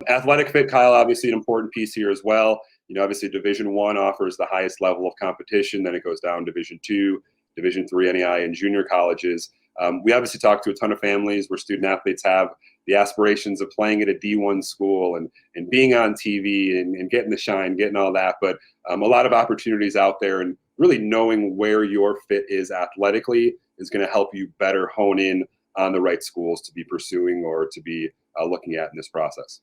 Athletic fit, Kyle, obviously an important piece here as well. Obviously Division I offers the highest level of competition. Then it goes down Division II, Division III, NAI, and junior colleges. We obviously talk to a ton of families where student athletes have the aspirations of playing at a D1 school and being on TV and getting the shine, getting all that. But a lot of opportunities out there, and really knowing where your fit is athletically is going to help you better hone in on the right schools to be pursuing or to be looking at in this process.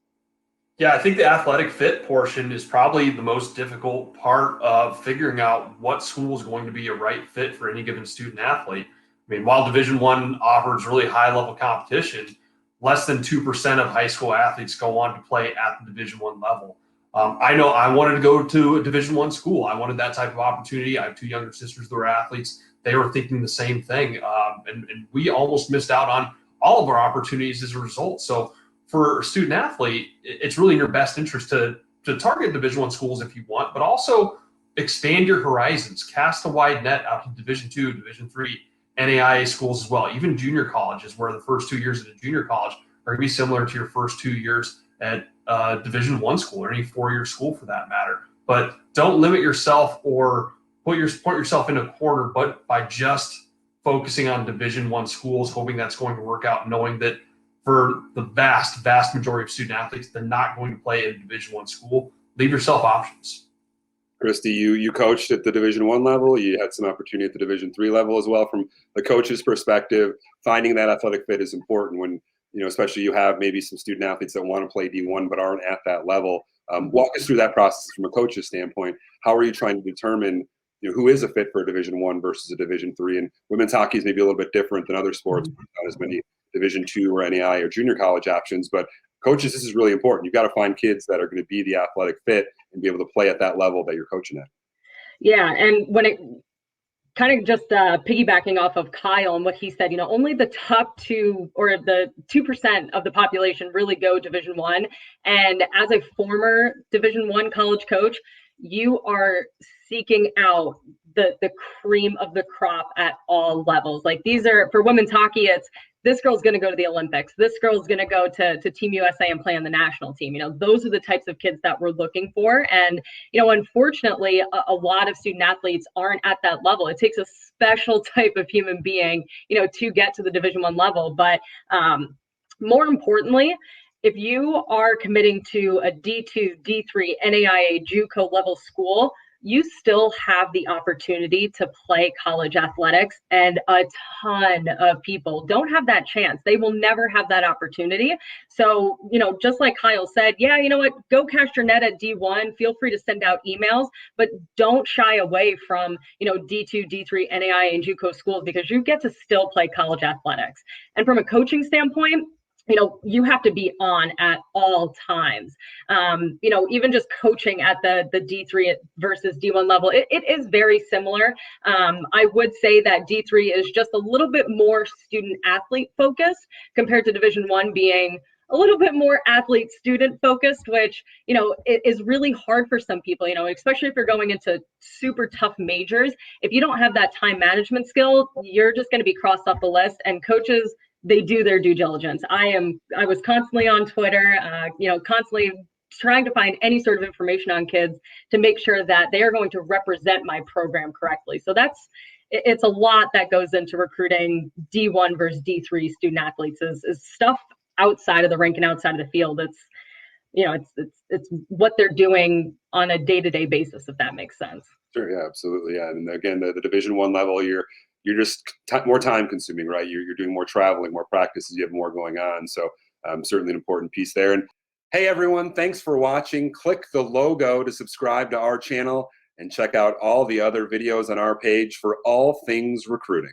Yeah, I think the athletic fit portion is probably the most difficult part of figuring out what school is going to be a right fit for any given student athlete. I mean, while Division I offers really high level competition, less than 2% of high school athletes go on to play at the Division I level. I know I wanted to go to a Division I school. I wanted that type of opportunity. I have two younger sisters that were athletes. They were thinking the same thing. And we almost missed out on all of our opportunities as a result. So for a student athlete, it's really in your best interest to target Division I schools if you want, but also expand your horizons, cast a wide net out to Division II, Division III, NAIA schools as well, even junior colleges, where the first 2 years at a junior college are going to be similar to your first 2 years at Division I school or any four-year school for that matter. But don't limit yourself or put yourself in a corner, but by just focusing on Division I schools, hoping that's going to work out, knowing that for the vast majority of student athletes, they're not going to play at a Division I school. Leave yourself options. Christy, you coached at the Division I level. You had some opportunity at the Division III level as well. From the coach's perspective, finding that athletic fit is important when, especially you have maybe some student athletes that want to play D1 but aren't at that level. Walk us through that process from a coach's standpoint. How are you trying to determine who is a fit for a Division I versus a Division III? And women's hockey is maybe a little bit different than other sports. Not as many Division II or NAI or junior college options, but coaches, this is really important. You've got to find kids that are going to be the athletic fit and be able to play at that level that you're coaching at. Yeah, and when it kind of just piggybacking off of Kyle and what he said, only the top 2 or the 2% of the population really go Division I. And as a former Division I college coach, you are seeking out the cream of the crop at all levels. Like, these are, for women's hockey, it's this girl's going to go to the Olympics. This girl's going to go to Team USA and play on the national team. Those are the types of kids that we're looking for. And, unfortunately, a lot of student athletes aren't at that level. It takes a special type of human being, to get to the Division I level. But more importantly, if you are committing to a D2, D3, NAIA, JUCO level school, you still have the opportunity to play college athletics, and a ton of people don't have that chance. They will never have that opportunity. So, just like Kyle said, yeah, you know what, go cast your net at D1, feel free to send out emails, but don't shy away from, D2, D3, NAIA, and JUCO schools, because you get to still play college athletics. And from a coaching standpoint, you have to be on at all times. Even just coaching at the D3 versus D1 level, it is very similar. I would say that D3 is just a little bit more student athlete focused compared to Division I being a little bit more athlete student focused, which, it is really hard for some people, especially if you're going into super tough majors. If you don't have that time management skill, you're just going to be crossed off the list. And coaches, they do their due diligence. I was constantly on Twitter, constantly trying to find any sort of information on kids to make sure that they are going to represent my program correctly. So it's a lot that goes into recruiting D1 versus D3 student athletes is stuff outside of the rink and outside of the field. It's what they're doing on a day-to-day basis, if that makes sense. Sure, yeah, absolutely, yeah. And again, the Division I level, you're just more time consuming, right? You're doing more traveling, more practices, you have more going on. So certainly an important piece there. And hey, everyone, thanks for watching. Click the logo to subscribe to our channel and check out all the other videos on our page for all things recruiting.